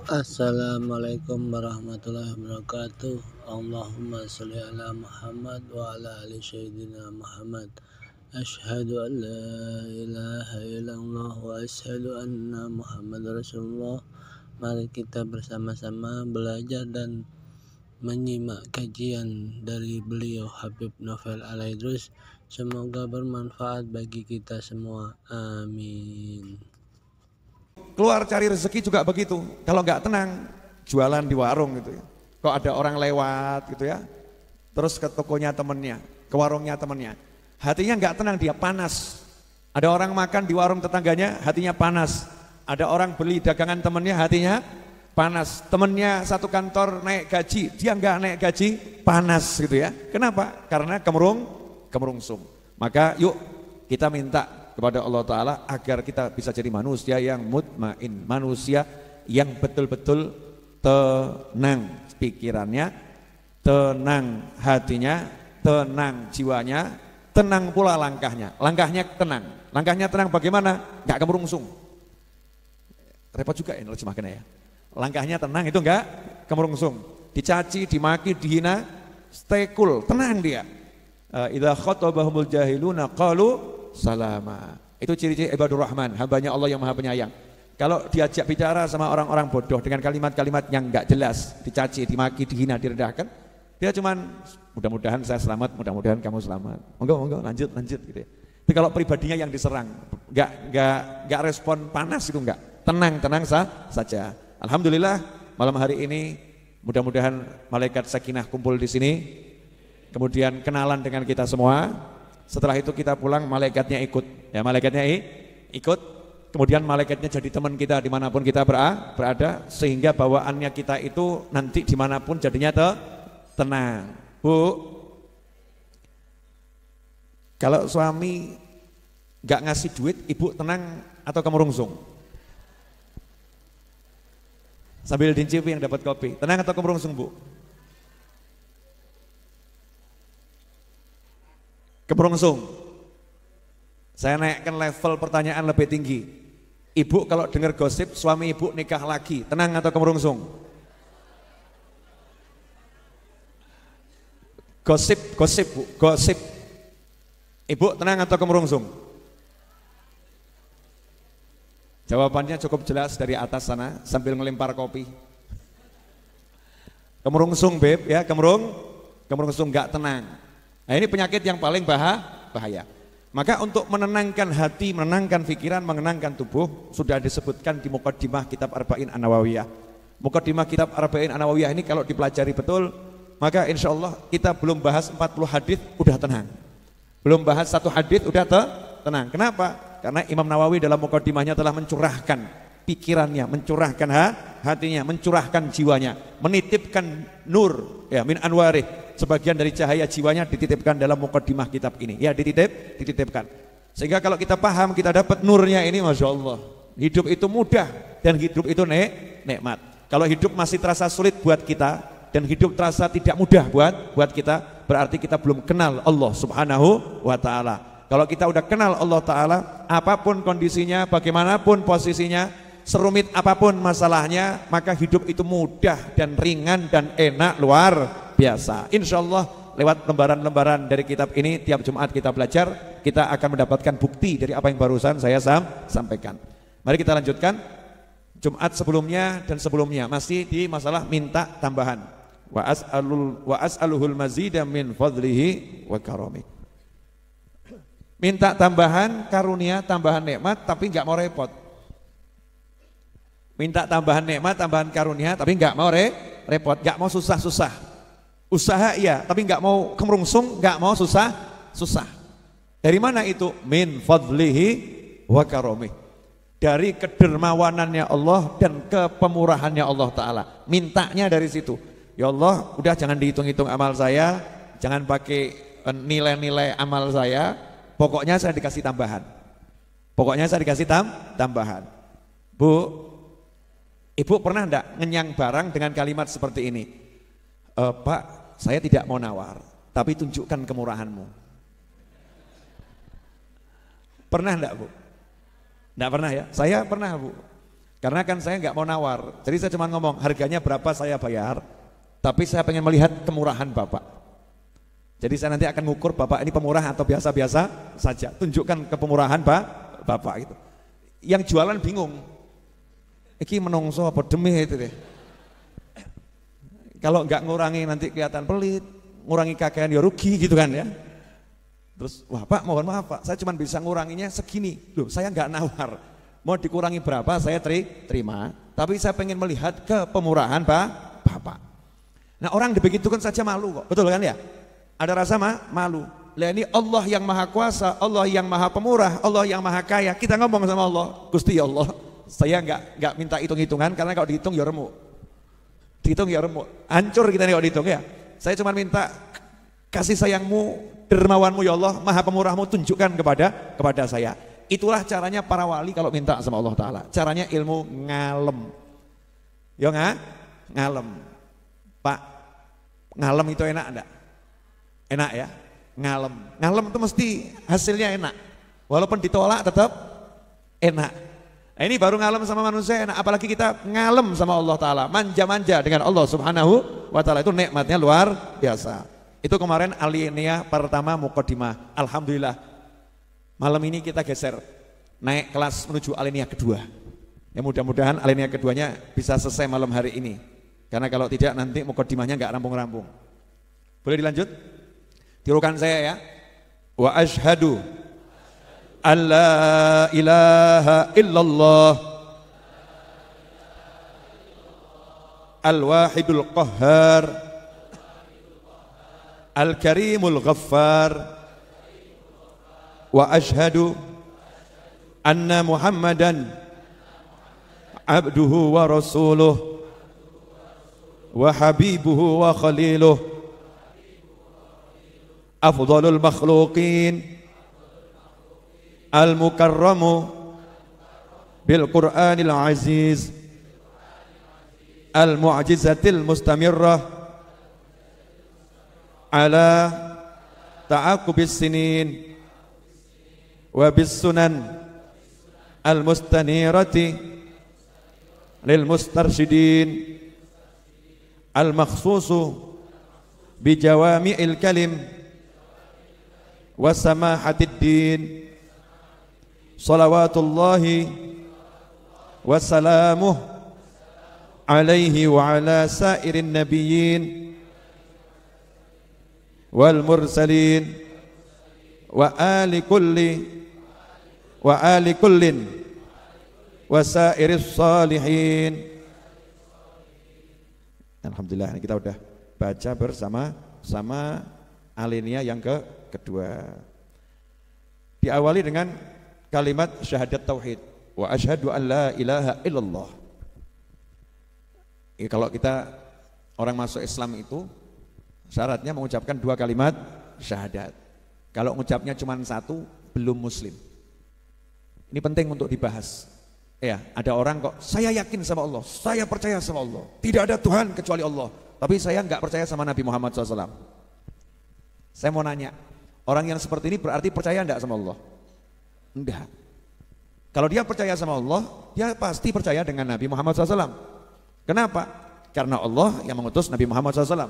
Assalamualaikum warahmatullahi wabarakatuh. Allahumma sholli ala Muhammad wa ala ali sayyidina Muhammad. Asyhadu an la ilaha illallah wa asyhadu anna Muhammad Rasulullah. Mari kita bersama-sama belajar dan menyimak kajian dari beliau Habib Novel Alaidrus. Semoga bermanfaat bagi kita semua. Amin. Keluar cari rezeki juga begitu. Kalau nggak tenang, jualan di warung gitu ya. Kok ada orang lewat gitu ya. Terus ke tokonya temennya, ke warungnya temennya. Hatinya nggak tenang, dia panas. Ada orang makan di warung tetangganya, hatinya panas. Ada orang beli dagangan temennya, hatinya panas. Temennya satu kantor naik gaji, dia nggak naik gaji, panas gitu ya. Kenapa? Karena kemerungsung. Maka yuk kita minta kepada Allah Ta'ala agar kita bisa jadi manusia yang mutmain, manusia yang betul-betul tenang pikirannya, tenang hatinya, tenang jiwanya, tenang pula langkahnya. Langkahnya tenang bagaimana? Gak kemerungsung. Repot juga ya nerjemahkannya ya. Langkahnya tenang itu enggak kemerungsung. Dicaci, dimaki, dihina, stay cool, tenang dia. Idza khatabahumul jahiluna qalu salama. Itu ciri-ciri ibadur rahman, hambanya Allah yang maha penyayang. Kalau diajak bicara sama orang-orang bodoh dengan kalimat-kalimat yang enggak jelas, dicaci, dimaki, dihina, direndahkan, dia cuman mudah-mudahan saya selamat, mudah-mudahan kamu selamat. Monggo lanjut gitu ya. Tapi kalau pribadinya yang diserang, enggak respon panas itu enggak. Tenang saja. Alhamdulillah malam hari ini mudah-mudahan malaikat sakinah kumpul di sini. Kemudian kenalan dengan kita semua. Setelah itu kita pulang malaikatnya ikut, ya malaikatnya ikut, kemudian malaikatnya jadi teman kita dimanapun kita berada, sehingga bawaannya kita itu nanti dimanapun jadinya tenang. Bu, kalau suami nggak ngasih duit, ibu tenang atau kemerungsung? Sambil dincipi yang dapat kopi, tenang atau kemerungsung bu? Kemerungsung. Saya naikkan level pertanyaan lebih tinggi. Ibu kalau dengar gosip suami ibu nikah lagi, tenang atau kemerungsung? Gosip bu, gosip. Ibu tenang atau kemerungsung? Jawabannya cukup jelas dari atas sana sambil ngelempar kopi. Kemerungsung beb ya, kemerungsung nggak tenang. Nah ini penyakit yang paling bahaya. Maka untuk menenangkan hati, menenangkan pikiran, menenangkan tubuh sudah disebutkan di Muqaddimah Kitab Arba'in An-Nawawiyah. Muqaddimah Kitab Arba'in An-Nawawiyah ini kalau dipelajari betul, maka insya Allah kita belum bahas 40 hadis udah tenang. Belum bahas satu hadis udah tenang. Kenapa? Karena Imam Nawawi dalam Muqaddimahnya telah mencurahkan pikirannya, mencurahkan hatinya, mencurahkan jiwanya, menitipkan nur ya min anwarih. Sebagian dari cahaya jiwanya dititipkan dalam muqaddimah kitab ini. Ya dititipkan. Sehingga kalau kita paham, kita dapat nurnya ini, Masya Allah. Hidup itu mudah dan hidup itu nikmat. Kalau hidup masih terasa sulit buat kita dan hidup terasa tidak mudah buat kita, berarti kita belum kenal Allah Subhanahu wa Ta'ala. Kalau kita udah kenal Allah Ta'ala, apapun kondisinya, bagaimanapun posisinya, serumit apapun masalahnya, maka hidup itu mudah dan ringan dan enak luar biasa. Insya Allah lewat lembaran-lembaran dari kitab ini tiap Jumat kita belajar, kita akan mendapatkan bukti dari apa yang barusan saya sampaikan. Mari kita lanjutkan. Jumat sebelumnya dan sebelumnya masih di masalah minta tambahan. Wa as'aluhul mazida min fadlihi wa karami. Minta tambahan karunia, tambahan nikmat tapi enggak mau repot. Minta tambahan nikmat, tambahan karunia tapi enggak mau repot, enggak mau susah-susah. Usaha iya, tapi enggak mau kemerungsung, enggak mau susah. Dari mana itu? Min fadlihi wa karomih. Dari kedermawanannya Allah dan kepemurahannya Allah Ta'ala. Mintanya dari situ. Ya Allah, udah jangan dihitung-hitung amal saya, jangan pakai nilai-nilai amal saya, pokoknya saya dikasih tambahan. Pokoknya saya dikasih tambahan. Bu, ibu pernah enggak ngenyang barang dengan kalimat seperti ini? Pak, saya tidak mau nawar, tapi tunjukkan kemurahanmu. Pernah enggak bu? Enggak pernah ya? Saya pernah bu. Karena kan saya nggak mau nawar, jadi saya cuma ngomong harganya berapa saya bayar, tapi saya pengen melihat kemurahan Bapak. Jadi saya nanti akan ngukur Bapak ini pemurah atau biasa-biasa saja. Tunjukkan kepemurahan Bapak itu. Yang jualan bingung, iki menungso apa demi itu deh. Kalau nggak ngurangi nanti kelihatan pelit, ngurangi kakean ya rugi gitu kan ya. Terus, wah Pak mohon maaf Pak, saya cuma bisa nguranginya segini. Loh saya nggak nawar. Mau dikurangi berapa saya terima, tapi saya pengen melihat kepemurahan Bapak. Nah orang dibegitukan saja malu kok, betul kan ya? Ada rasa malu. Lah ini Allah yang maha kuasa, Allah yang maha pemurah, Allah yang maha kaya. Kita ngomong sama Allah, Gusti ya Allah, saya nggak minta hitung-hitungan karena kalau dihitung ya remuk. Dihitung ya remuk, hancur kita nih kalau dihitung ya. Saya cuma minta kasih sayangmu, dermawanmu ya Allah, maha pemurahmu tunjukkan kepada saya. Itulah caranya para wali kalau minta sama Allah Ta'ala. Caranya ilmu ngalem. Ya ngalem. Pak, ngalem itu enak enggak? Enak ya? Ngalem. Ngalem itu mesti hasilnya enak. Walaupun ditolak tetap enak. Nah, ini baru ngalem sama manusia enak. Apalagi kita ngalem sama Allah Ta'ala. Manja-manja dengan Allah Subhanahu wa Ta'ala. Itu nikmatnya luar biasa. Itu kemarin alinea pertama muqaddimah. Alhamdulillah. Malam ini kita geser naik kelas menuju alinea kedua. Ya mudah-mudahan alinea keduanya bisa selesai malam hari ini. Karena kalau tidak nanti muqaddimahnya enggak rampung-rampung. Boleh dilanjut? Tirukan saya ya. Wa asyhadu alla ilaha illallah al-wahidul qahhar al-karimul ghaffar. Wa asyhadu anna Muhammadan abduhu wa rasuluh wa habibuhu wa khaliluh afdalul makhluqin al-mukarramu bil Qur'anil aziz al-mu'jizatil mustamirrah ala ta'aqubis sinin wa bis sunan al mustanirati lil mustarsyidin al makhsusu bi jawami'il kalim wa samahatid din salawatullahi wa salamuh alaihi wa ala sairin nabiyyin wal mursalin wa ali kullin wa sairis salihin. Alhamdulillah kita udah baca bersama-sama alinea yang kedua. Diawali dengan kalimat syahadat tauhid. Wa asyhadu an la ilaha illallah. Kalau kita orang masuk Islam itu syaratnya mengucapkan dua kalimat syahadat. Kalau mengucapnya cuma satu belum muslim. Ini penting untuk dibahas. Ya, ada orang kok saya yakin sama Allah, saya percaya sama Allah, tidak ada Tuhan kecuali Allah. Tapi saya nggak percaya sama Nabi Muhammad SAW. Saya mau nanya, orang yang seperti ini berarti percaya enggak sama Allah? Enggak. Kalau dia percaya sama Allah, dia pasti percaya dengan Nabi Muhammad SAW. Kenapa? Karena Allah yang mengutus Nabi Muhammad SAW.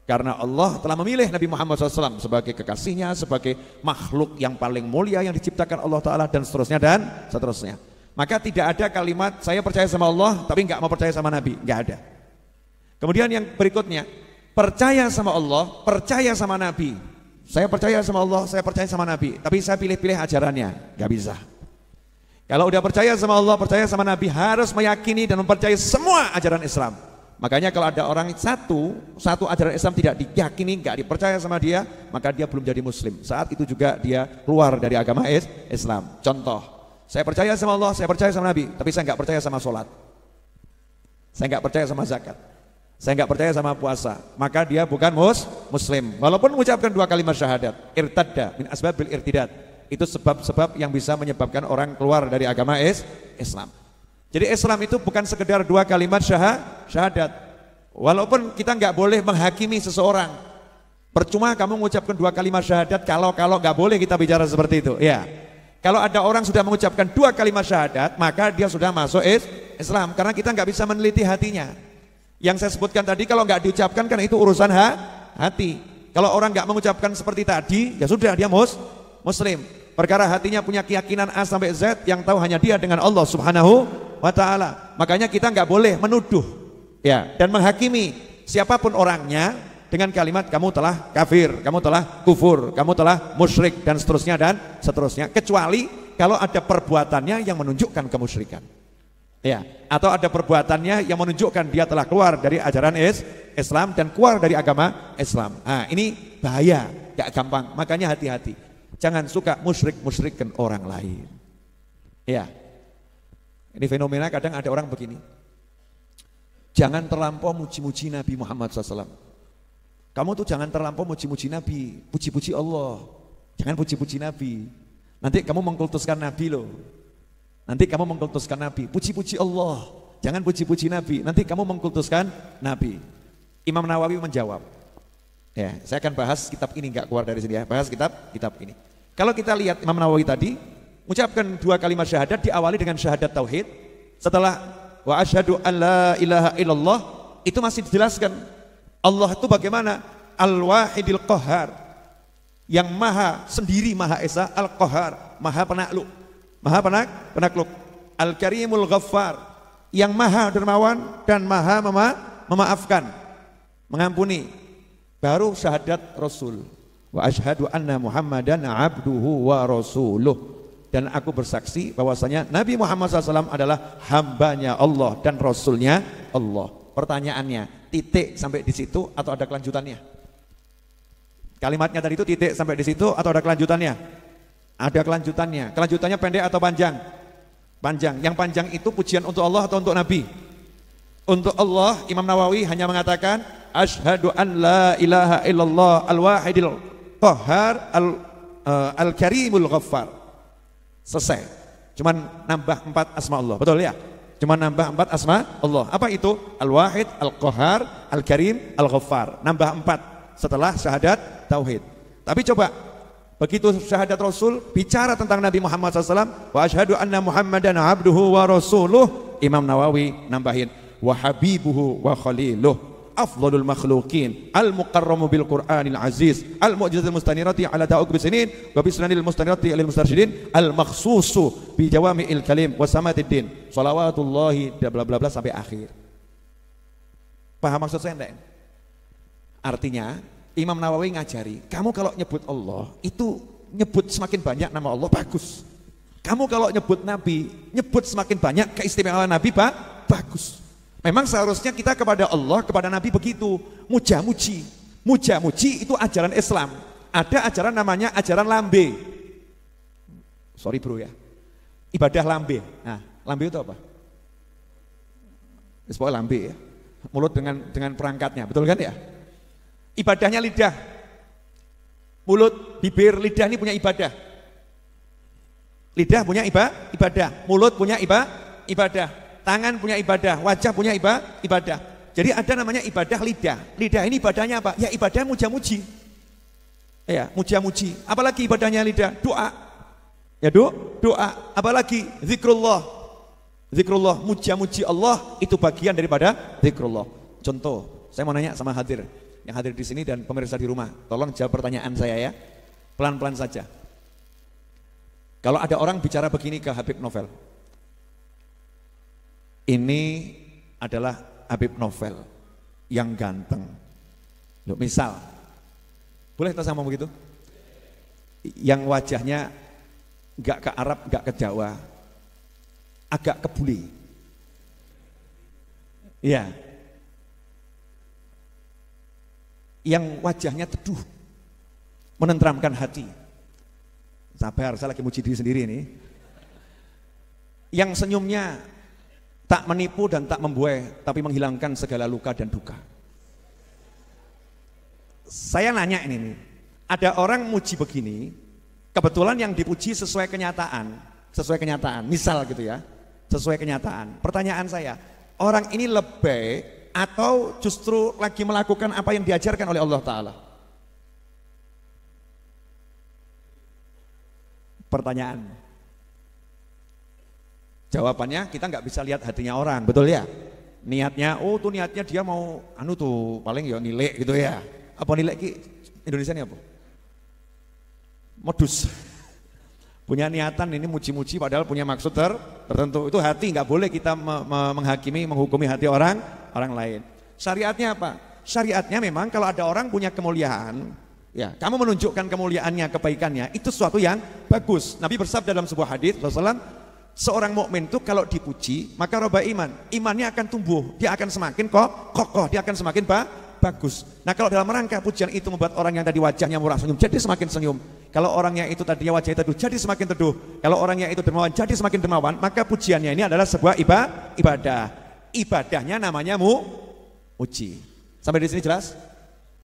Karena Allah telah memilih Nabi Muhammad SAW sebagai kekasihnya, sebagai makhluk yang paling mulia yang diciptakan Allah Ta'ala dan seterusnya. Maka tidak ada kalimat saya percaya sama Allah tapi nggak mau percaya sama Nabi, nggak ada. Kemudian yang berikutnya, percaya sama Allah, percaya sama Nabi. Saya percaya sama Allah, saya percaya sama Nabi, tapi saya pilih-pilih ajarannya, nggak bisa. Kalau udah percaya sama Allah, percaya sama Nabi, harus meyakini dan mempercayai semua ajaran Islam. Makanya kalau ada orang satu ajaran Islam tidak diyakini, nggak dipercaya sama dia, maka dia belum jadi muslim. Saat itu juga dia keluar dari agama Islam. Contoh, saya percaya sama Allah, saya percaya sama Nabi, tapi saya nggak percaya sama sholat. Saya nggak percaya sama zakat. Saya nggak percaya sama puasa. Maka dia bukan muslim. Walaupun mengucapkan dua kalimat syahadat, irtadda min asbabil irtidad. Itu sebab-sebab yang bisa menyebabkan orang keluar dari agama Islam. Jadi Islam itu bukan sekedar dua kalimat syahadat. Walaupun kita nggak boleh menghakimi seseorang. Percuma kamu mengucapkan dua kalimat syahadat kalau nggak boleh kita bicara seperti itu. Ya. Kalau ada orang sudah mengucapkan dua kalimat syahadat, maka dia sudah masuk Islam, karena kita nggak bisa meneliti hatinya. Yang saya sebutkan tadi kalau nggak diucapkan kan itu urusan hati. Kalau orang nggak mengucapkan seperti tadi, ya sudah dia muslim. Perkara hatinya punya keyakinan A sampai Z yang tahu hanya dia dengan Allah Subhanahu wa taala. Makanya kita nggak boleh menuduh ya dan menghakimi siapapun orangnya dengan kalimat kamu telah kafir, kamu telah kufur, kamu telah musyrik dan seterusnya kecuali kalau ada perbuatannya yang menunjukkan kemusyrikan. Ya, atau ada perbuatannya yang menunjukkan dia telah keluar dari ajaran Islam dan keluar dari agama Islam. Nah, ini bahaya, gak gampang. Makanya hati-hati. Jangan suka musyrik-musyrikkan orang lain. Ya. Ini fenomena kadang ada orang begini. Jangan terlampau muji-muji Nabi Muhammad SAW. Kamu tuh jangan terlampau muji-muji Nabi, puji-puji Allah. Jangan puji-puji Nabi. Nanti kamu mengkultuskan Nabi loh. Nanti kamu mengkultuskan Nabi, puji-puji Allah. Jangan puji-puji Nabi, nanti kamu mengkultuskan Nabi. Imam Nawawi menjawab. Ya, saya akan bahas kitab ini, enggak keluar dari sini ya. Bahas kitab ini. Kalau kita lihat Imam Nawawi tadi mengucapkan 2 kalimat syahadat diawali dengan syahadat tauhid. Setelah wa asyhadu an la ilaha illallah itu masih dijelaskan Allah itu bagaimana? Al-Wahidil Qahhar. Yang maha sendiri, maha esa, Al-Qahhar, maha penakluk. Maha penakluk. Al-Karimul Ghaffar, yang maha dermawan dan maha memaafkan, mengampuni. Baru syahadat Rasul. Wa asyhadu anna Muhammadan abduhu wa rasuluh. Dan aku bersaksi bahwasanya Nabi Muhammad SAW adalah hambanya Allah dan Rasulnya Allah. Pertanyaannya, titik sampai di situ atau ada kelanjutannya? Kalimatnya tadi itu titik sampai di situ atau ada kelanjutannya? Ada kelanjutannya. Kelanjutannya pendek atau panjang? Panjang. Yang panjang itu pujian untuk Allah atau untuk Nabi? Untuk Allah. Imam Nawawi hanya mengatakan asyhadu an la ilaha illallah al-wahidil qahhar al-karimul ghaffar. Selesai. Cuman nambah 4 asma Allah. Betul ya? Cuman nambah 4 asma Allah. Apa itu? Al-wahid, al-qahhar, al-karim, al-ghaffar. Nambah 4 setelah syahadat tauhid. Tapi coba begitu syahadat Rasul bicara tentang Nabi Muhammad SAW, wa asyhadu anna Muhammadan abduhu wa rasuluh, Imam Nawawi nambahin wa habibuhu wa khaliluh, afdhalul makhluqin, al-muqarramu bil Qur'anil aziz, al-mu'jizatil mustanirati ala ta'uq bisinin, wa bisnanil mustanirati lil mustarsyidin, al-makhsusu bi jawami'il kalim wa samatiddin, salawatullahi bla bla bla sampai akhir. Paham maksud saya enggak? Artinya Imam Nawawi ngajari, kamu kalau nyebut Allah itu nyebut semakin banyak nama Allah bagus. Kamu kalau nyebut Nabi, nyebut semakin banyak keistimewaan Nabi bagus. Memang seharusnya kita kepada Allah, kepada Nabi begitu, muja-muji. Muja-muji itu ajaran Islam. Ada ajaran namanya ajaran lambe. Sorry bro ya. Ibadah lambe. Nah, lambe itu apa? Pokoknya lambe ya. Mulut dengan perangkatnya, betul kan ya? Ibadahnya lidah, mulut, bibir, lidah ini punya ibadah. Lidah punya ibadah, mulut punya ibadah, tangan punya ibadah, wajah punya ibadah. Jadi ada namanya ibadah lidah. Lidah ini ibadahnya apa? Ya ibadah muja-muji. Ya, muja-muji. Apalagi ibadahnya lidah? Doa. Ya doa. Apalagi zikrullah. Zikrullah, muja-muji Allah itu bagian daripada zikrullah. Contoh, saya mau nanya sama yang hadir di sini dan pemirsa di rumah, tolong jawab pertanyaan saya ya, pelan-pelan saja. Kalau ada orang bicara begini ke Habib Novel, ini adalah Habib Novel yang ganteng. Loh, misal, boleh kita sama begitu? Yang wajahnya nggak ke Arab, nggak ke Jawa, agak ke bule. Iya. Yang wajahnya teduh, menenteramkan hati. Sabar, saya lagi muji diri sendiri ini. Yang senyumnya tak menipu dan tak membuai, tapi menghilangkan segala luka dan duka. Saya nanya ini nih, ada orang muji begini, kebetulan yang dipuji sesuai kenyataan, misal gitu ya, sesuai kenyataan. Pertanyaan saya, orang ini lebay atau justru lagi melakukan apa yang diajarkan oleh Allah Ta'ala? Pertanyaan. Jawabannya kita nggak bisa lihat hatinya orang, betul ya? Niatnya, oh tuh niatnya dia mau anu tuh paling ya nilai gitu ya. Apa nilai ki Indonesia ini apa? Modus. Punya niatan ini muji-muji padahal punya maksud tertentu. Itu hati, nggak boleh kita menghakimi, menghukumi hati orang lain. Syariatnya apa? Syariatnya memang kalau ada orang punya kemuliaan, ya kamu menunjukkan kemuliaannya, kebaikannya, itu sesuatu yang bagus. Nabi bersabda dalam sebuah hadis Rasulullah, seorang mukmin itu kalau dipuji maka roba imannya akan tumbuh, dia akan semakin kokoh, dia akan semakin bagus. Nah kalau dalam rangka pujian itu membuat orang yang tadi wajahnya murah senyum jadi semakin senyum, kalau orangnya itu tadinya wajahnya teduh jadi semakin teduh, kalau orangnya itu dermawan jadi semakin dermawan, maka pujiannya ini adalah sebuah ibadah. Ibadahnya namanya muji. Sampai di sini jelas?